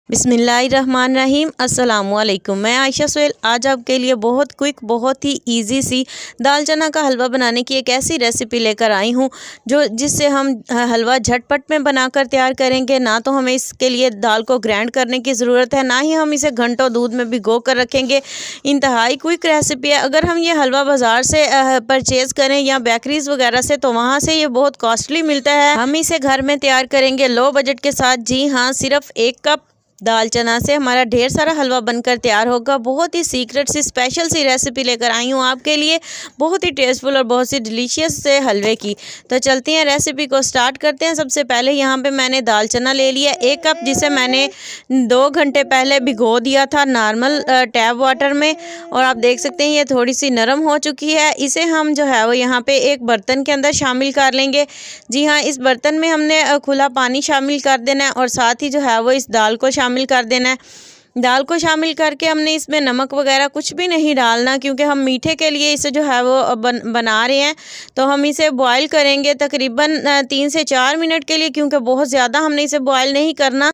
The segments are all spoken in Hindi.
बिस्मिल्लाहिर्रहमानिर्रहीम अस्सलामुअलैकुम। मैं आयशा सोहेल आज आपके लिए बहुत क्विक बहुत ही इजी सी दाल चना का हलवा बनाने की एक ऐसी रेसिपी लेकर आई हूँ जिससे हम हलवा झटपट में बनाकर तैयार करेंगे। ना तो हमें इसके लिए दाल को ग्राइंड करने की ज़रूरत है, ना ही हम इसे घंटों दूध में भिगो कर रखेंगे। इंतहाई क्विक रेसिपी है। अगर हम ये हलवा बाज़ार से परचेज़ करें या बेकरीज़ वगैरह से तो वहाँ से ये बहुत कॉस्टली मिलता है। हम इसे घर में तैयार करेंगे लो बजट के साथ। जी हाँ, सिर्फ 1 कप दाल चना से हमारा ढेर सारा हलवा बनकर तैयार होगा। बहुत ही सीक्रेट सी स्पेशल सी रेसिपी लेकर आई हूँ आपके लिए, बहुत ही टेस्टफुल और बहुत सी डिलीशियस से हलवे की। तो चलते हैं रेसिपी को स्टार्ट करते हैं। सबसे पहले यहाँ पे मैंने दाल चना ले लिया 1 कप, जिसे मैंने 2 घंटे पहले भिगो दिया था नॉर्मल टैप वाटर में। और आप देख सकते हैं ये थोड़ी सी नरम हो चुकी है। इसे हम जो है वो यहाँ पे एक बर्तन के अंदर शामिल कर लेंगे। जी हाँ, इस बर्तन में हमने खुला पानी शामिल कर देना है और साथ ही जो है वो इस दाल को शामिल कर देना है। दाल को शामिल करके हमने इसमें नमक वगैरह कुछ भी नहीं डालना, क्योंकि हम मीठे के लिए इसे जो है वो बना रहे हैं। तो हम इसे बॉईल करेंगे तकरीबन 3 से 4 मिनट के लिए, क्योंकि बहुत ज़्यादा हमने इसे बॉईल नहीं करना।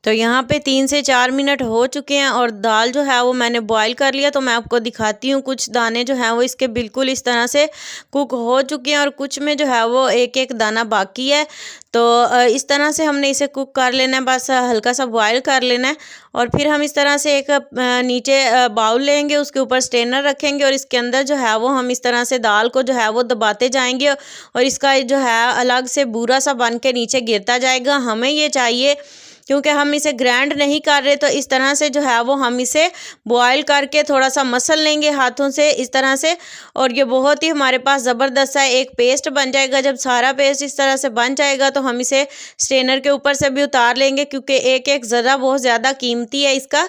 तो यहाँ पे 3 से 4 मिनट हो चुके हैं और दाल जो है वो मैंने बॉईल कर लिया। तो मैं आपको दिखाती हूँ, कुछ दाने जो हैं वो इसके बिल्कुल इस तरह से कुक हो चुके हैं और कुछ में जो है वो एक एक दाना बाकी है। तो इस तरह से हमने इसे कुक कर लेना है, बस हल्का सा बॉईल कर लेना है। और फिर हम इस तरह से एक नीचे बाउल लेंगे, उसके ऊपर स्ट्रेनर रखेंगे और इसके अंदर जो है वो हम इस तरह से दाल को जो है वो दबाते जाएंगे और इसका जो है अलग से बूरा सा बन के नीचे गिरता जाएगा। हमें ये चाहिए, क्योंकि हम इसे ग्राइंड नहीं कर रहे, तो इस तरह से जो है वो हम इसे बॉईल करके थोड़ा सा मसल लेंगे हाथों से इस तरह से। और ये बहुत ही हमारे पास ज़बरदस्त सा एक पेस्ट बन जाएगा। जब सारा पेस्ट इस तरह से बन जाएगा तो हम इसे स्ट्रेनर के ऊपर से भी उतार लेंगे, क्योंकि एक एक ज़रा बहुत ज़्यादा कीमती है इसका।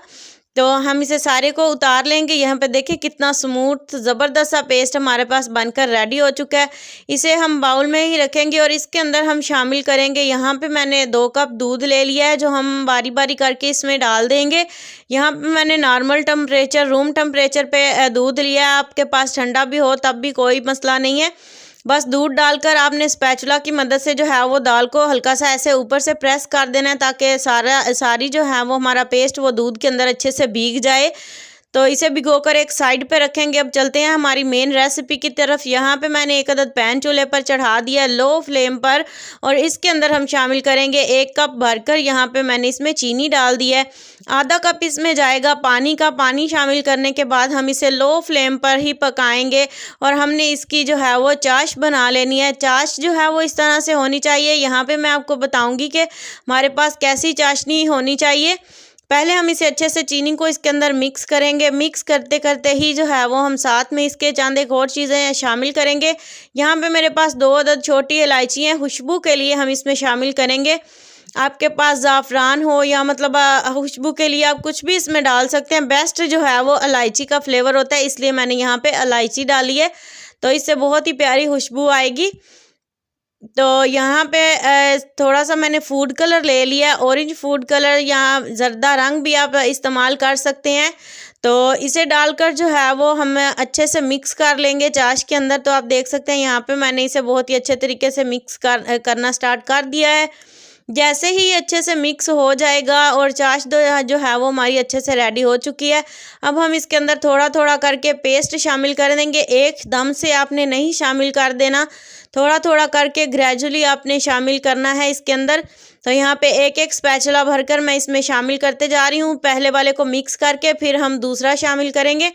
तो हम इसे सारे को उतार लेंगे। यहाँ पे देखिए कितना स्मूथ ज़बरदस्त सा पेस्ट हमारे पास बनकर रेडी हो चुका है। इसे हम बाउल में ही रखेंगे और इसके अंदर हम शामिल करेंगे, यहाँ पे मैंने 2 कप दूध ले लिया है, जो हम बारी बारी करके इसमें डाल देंगे। यहाँ पे मैंने नॉर्मल टेम्परेचर रूम टेम्परेचर पे दूध लिया है। आपके पास ठंडा भी हो तब भी कोई मसला नहीं है। बस दूध डालकर आपने स्पैचुला की मदद से जो है वो दाल को हल्का सा ऐसे ऊपर से प्रेस कर देना है, ताकि सारी जो है वो हमारा पेस्ट वो दूध के अंदर अच्छे से भीग जाए। तो इसे भिगोकर एक साइड पे रखेंगे। अब चलते हैं हमारी मेन रेसिपी की तरफ। यहाँ पे मैंने एक अदद पैन चूल्हे पर चढ़ा दिया लो फ्लेम पर और इसके अंदर हम शामिल करेंगे 1 कप भरकर। यहाँ पे मैंने इसमें चीनी डाल दिया है। आधा कप इसमें जाएगा पानी का। पानी शामिल करने के बाद हम इसे लो फ्लेम पर ही पकाएंगे और हमने इसकी जो है वो चाश बना लेनी है। चाश जो है वो इस तरह से होनी चाहिए। यहाँ पे मैं आपको बताऊँगी कि हमारे पास कैसी चाशनी होनी चाहिए। पहले हम इसे अच्छे से चीनी को इसके अंदर मिक्स करेंगे। मिक्स करते करते ही जो है वो हम साथ में इसके चंद एक और चीज़ें शामिल करेंगे। यहाँ पे मेरे पास 2 अदद छोटी इलायची हैं, खुशबू के लिए हम इसमें शामिल करेंगे। आपके पास ज़ाफ़रान हो या मतलब खुशबू के लिए आप कुछ भी इसमें डाल सकते हैं। बेस्ट जो है वो इलायची का फ्लेवर होता है, इसलिए मैंने यहाँ पे इलायची डाली है। तो इससे बहुत ही प्यारी खुशबू आएगी। तो यहाँ पे थोड़ा सा मैंने फूड कलर ले लिया है, ऑरेंज फूड कलर या ज़र्दा रंग भी आप इस्तेमाल कर सकते हैं। तो इसे डालकर जो है वो हम अच्छे से मिक्स कर लेंगे चाश के अंदर। तो आप देख सकते हैं यहाँ पे मैंने इसे बहुत ही अच्छे तरीके से मिक्स करना स्टार्ट कर दिया है। जैसे ही अच्छे से मिक्स हो जाएगा और चाश जो है वो हमारी अच्छे से रेडी हो चुकी है। अब हम इसके अंदर थोड़ा थोड़ा करके पेस्ट शामिल कर देंगे। एकदम से आपने नहीं शामिल कर देना, थोड़ा थोड़ा करके ग्रेजुअली आपने शामिल करना है इसके अंदर। तो यहाँ पे एक एक स्पैचुला भरकर मैं इसमें शामिल करते जा रही हूँ। पहले वाले को मिक्स करके फिर हम दूसरा शामिल करेंगे।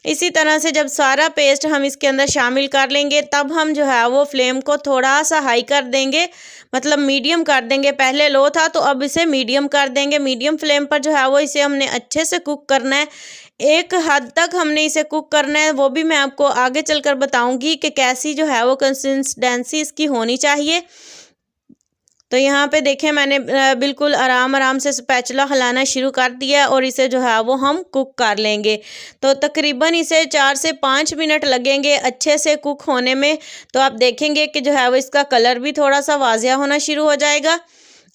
इसी तरह से जब सारा पेस्ट हम इसके अंदर शामिल कर लेंगे तब हम जो है वो फ्लेम को थोड़ा सा हाई कर देंगे, मतलब मीडियम कर देंगे। पहले लो था तो अब इसे मीडियम कर देंगे। मीडियम फ्लेम पर जो है वो इसे हमने अच्छे से कुक करना है। एक हद तक हमने इसे कुक करना है, वो भी मैं आपको आगे चलकर बताऊंगी कि कैसी जो है वो कंसिस्टेंसी इसकी होनी चाहिए। तो यहाँ पे देखें मैंने बिल्कुल आराम से स्पैचुला हिलाना शुरू कर दिया और इसे जो है वो हम कुक कर लेंगे। तो तकरीबन इसे 4 से 5 मिनट लगेंगे अच्छे से कुक होने में। तो आप देखेंगे कि जो है वो इसका कलर भी थोड़ा सा वाजिया होना शुरू हो जाएगा।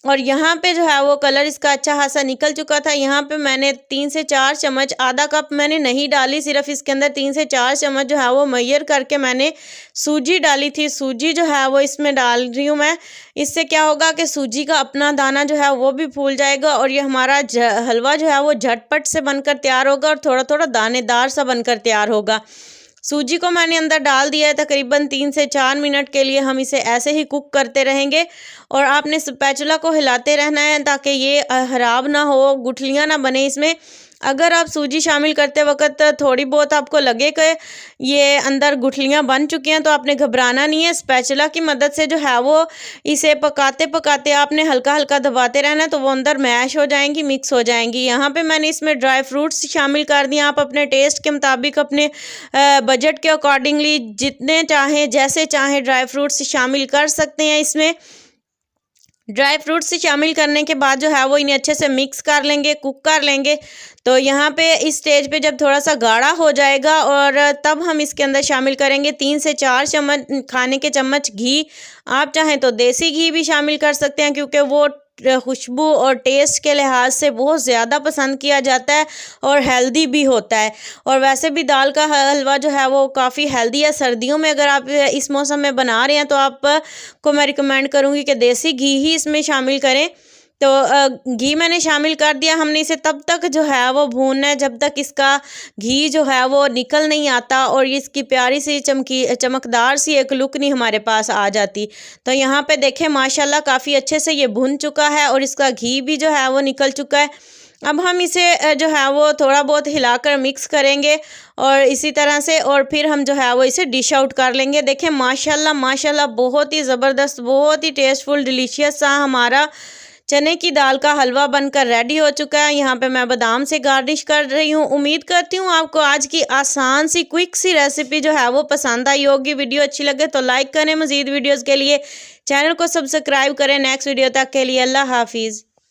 और यहाँ पे जो है वो कलर इसका अच्छा खासा निकल चुका था। यहाँ पे मैंने 3 से 4 चम्मच, आधा कप मैंने नहीं डाली, सिर्फ इसके अंदर 3 से 4 चम्मच जो है वो मेजर करके मैंने सूजी डाली थी। सूजी जो है वो इसमें डाल रही हूँ मैं। इससे क्या होगा कि सूजी का अपना दाना जो है वो भी फूल जाएगा और ये हमारा हलवा जो है वो झटपट से बनकर तैयार होगा और थोड़ा थोड़ा दानेदार सा बनकर तैयार होगा। सूजी को मैंने अंदर डाल दिया है। तकरीबन 3 से 4 मिनट के लिए हम इसे ऐसे ही कुक करते रहेंगे और आपने स्पैचुला को हिलाते रहना है ताकि ये खराब ना हो, गुठलियाँ ना बने इसमें। अगर आप सूजी शामिल करते वक्त थोड़ी बहुत आपको लगे कि ये अंदर गुठलियाँ बन चुकी हैं तो आपने घबराना नहीं है। स्पैचुला की मदद से जो है वो इसे पकाते पकाते आपने हल्का हल्का दबाते रहना है तो वो अंदर मैश हो जाएंगी, मिक्स हो जाएंगी। यहाँ पे मैंने इसमें ड्राई फ्रूट्स शामिल कर दिए। आप अपने टेस्ट के मुताबिक, अपने बजट के अकॉर्डिंगली जितने चाहें, जैसे चाहें ड्राई फ्रूट्स शामिल कर सकते हैं। इसमें ड्राई फ्रूट्स शामिल करने के बाद जो है वो इन्हें अच्छे से मिक्स कर लेंगे, कुक कर लेंगे। तो यहाँ पे इस स्टेज पे जब थोड़ा सा गाढ़ा हो जाएगा और तब हम इसके अंदर शामिल करेंगे 3 से 4 चम्मच खाने के चम्मच घी। आप चाहें तो देसी घी भी शामिल कर सकते हैं क्योंकि वो खुशबू और टेस्ट के लिहाज से बहुत ज़्यादा पसंद किया जाता है और हेल्दी भी होता है। और वैसे भी दाल का हलवा जो है वो काफ़ी हेल्दी है। सर्दियों में अगर आप इस मौसम में बना रहे हैं तो आपको मैं रिकमेंड करूँगी कि देसी घी ही इसमें शामिल करें। तो घी मैंने शामिल कर दिया। हमने इसे तब तक जो है वो भूनना है जब तक इसका घी जो है वो निकल नहीं आता और इसकी प्यारी सी चमकदार सी एक लुक नहीं हमारे पास आ जाती। तो यहाँ पे देखें माशाल्लाह काफ़ी अच्छे से ये भुन चुका है और इसका घी भी जो है वो निकल चुका है। अब हम इसे जो है वो थोड़ा बहुत हिलाकर मिक्स करेंगे और इसी तरह से, और फिर हम जो है वो इसे डिश आउट कर लेंगे। देखें माशाल्लाह माशाल्लाह बहुत ही ज़बरदस्त, बहुत ही टेस्टफुल, डिलीशियस सा हमारा चने की दाल का हलवा बनकर रेडी हो चुका है। यहाँ पे मैं बादाम से गार्निश कर रही हूँ। उम्मीद करती हूँ आपको आज की आसान सी क्विक सी रेसिपी जो है वो पसंद आई होगी। वीडियो अच्छी लगे तो लाइक करें। मज़ीद वीडियोज़ के लिए चैनल को सब्सक्राइब करें। नेक्स्ट वीडियो तक के लिए अल्लाह हाफिज़।